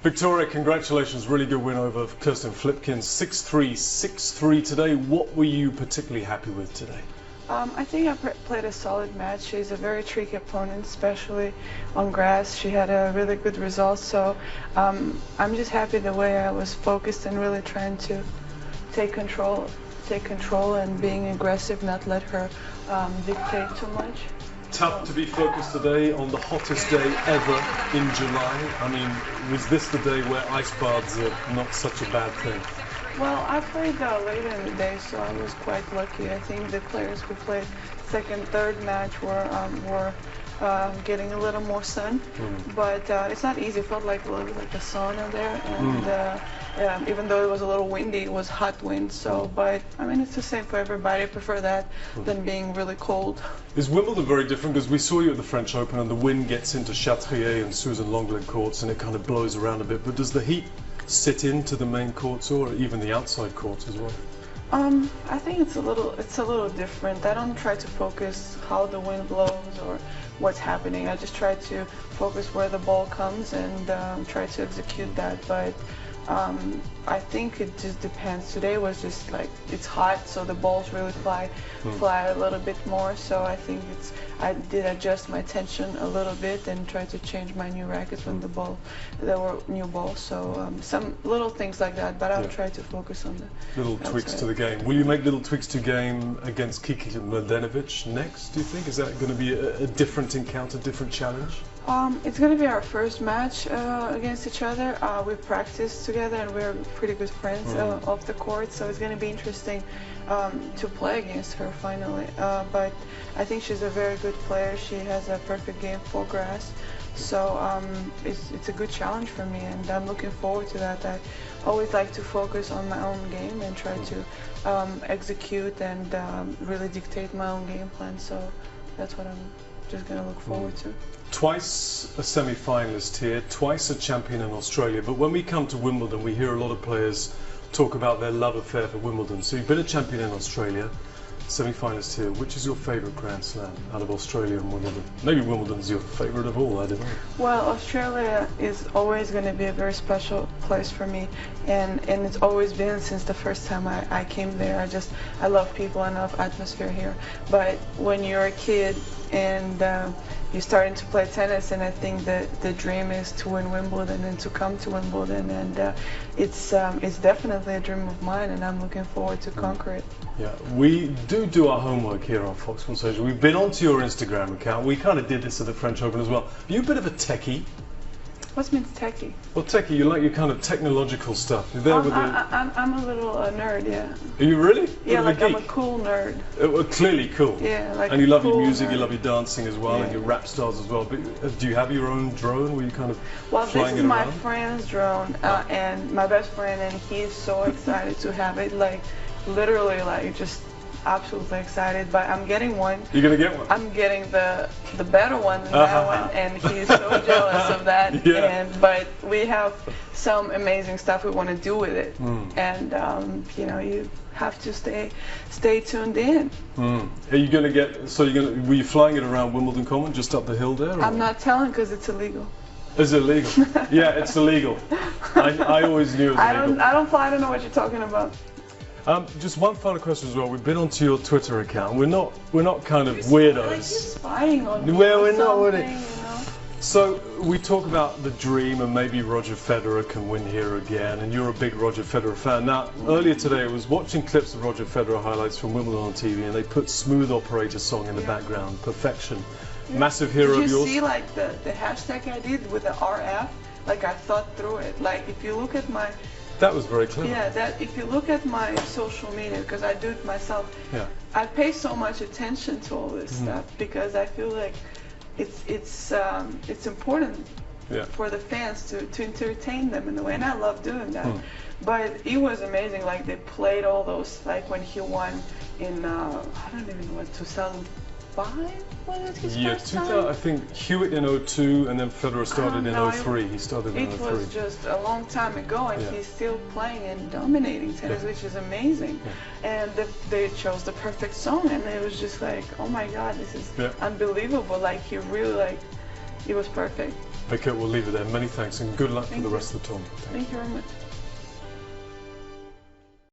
Victoria, congratulations. Really good win over Kirsten Flipkens. 6-3, 6-3 today. What were you particularly happy with today? I think I played a solid match. She's a very tricky opponent, especially on grass. She had a really good result, so I'm just happy the way I was focused and really trying to take control and being aggressive, not let her dictate too much. Tough to be focused today on the hottest day ever in July. I mean, was this the day where ice baths are not such a bad thing? Well, I played later in the day, so I was quite lucky. I think the players who played second, third match were getting a little more sun, but it's not easy. It felt like a little like a sauna there, and even though it was a little windy, it was hot wind. So, but I mean, it's the same for everybody. I prefer that than being really cold. Is Wimbledon very different? Because we saw you at the French Open, and the wind gets into Chatrier and Susan Lenglen courts, and it kind of blows around a bit. But does the heat sit into the main courts or even the outside courts as well? I think it's a little different. I don't try to focus how the wind blows or what's happening. I just try to focus where the ball comes and try to execute that. But I think it just depends. Today was just like, it's hot, so the balls really fly a little bit more. So I think I did adjust my tension a little bit and try to change my new rackets when there were new balls. So some little things like that, but I'll try to focus on the little tweaks to the game. Will you make little tweaks to game against Kiki Mladenovic next, do you think? Is that going to be a different encounter, different challenge? It's going to be our first match against each other. We practiced together and we're pretty good friends off the court, so it's going to be interesting to play against her finally. But I think she's a very good player. She has a perfect game for grass, so it's a good challenge for me, and I'm looking forward to that. I always like to focus on my own game and try to execute and really dictate my own game plan, so that's what I'm just going to look forward to. Twice a semi-finalist here, twice a champion in Australia, but when we come to Wimbledon we hear a lot of players talk about their love affair for Wimbledon. So you've been a champion in Australia, semi-finalist here. Which is your favourite Grand Slam out of Australia and Wimbledon? Maybe Wimbledon's your favourite of all, I don't know. Well, Australia is always going to be a very special place for me, and it's always been since the first time I came there. I love people, I love atmosphere here. But when you're a kid and you're starting to play tennis, and I think that the dream is to win Wimbledon and to come to Wimbledon, and it's definitely a dream of mine, and I'm looking forward to conquer it. Yeah, we do our homework here on Fox Sports Social. We've been onto your Instagram account. We kind of did this at the French Open as well. Are you a bit of a techie? What means techie? Well, techie, you like your kind of technological stuff. You're there with I'm a little nerd, yeah. Are you really? Yeah, like I'm a cool nerd. Well, clearly cool. Yeah, like and you love cool your music, nerd. you love your dancing as well, and your rap stars as well. But do you have your own drone where you kind of flying this is it my around? friend's drone, and my best friend, and he's so excited to have it. Like, literally, like, just absolutely excited. But I'm getting one. You're gonna get one? I'm getting the better one than that one, and he's so jealous of that. But we have some amazing stuff we want to do with it, and you know, you have to stay tuned in. Are you gonna get? So were you flying it around Wimbledon Common, just up the hill there? Or? I'm not telling because it's illegal. Is it illegal? Yeah, it's illegal. I always knew it was illegal. I don't fly. I don't know what you're talking about. Just one final question as well. We've been onto your Twitter account. We're not kind of weirdos. Like you're spying on me. Well, we're not, would it? You know? So we talk about the dream, and maybe Roger Federer can win here again. And you're a big Roger Federer fan. Now, earlier today, I was watching clips of Roger Federer highlights from Wimbledon on TV, and they put "Smooth Operator" song in the background. Perfection. Massive hero of yours. Did you see like the hashtag I did with the RF? Like I thought through it. Like if you look at my That was very clever. Yeah, if you look at my social media, because I do it myself, I pay so much attention to all this stuff because I feel like it's important for the fans to entertain them in a way, and I love doing that. But it was amazing. Like they played all those, like when he won in I don't even know what 2005 was it his first time? I think Hewitt in 2002, and then Federer started in 2003. He started in 2003. It was just a long time ago, and he's still playing and dominating tennis, which is amazing. And they chose the perfect song, and it was just like, oh my God, this is unbelievable. Like he really, like, it was perfect. Okay, we'll leave it there. Many thanks and good luck for Thank the you. rest of the tournament. Thank you very much.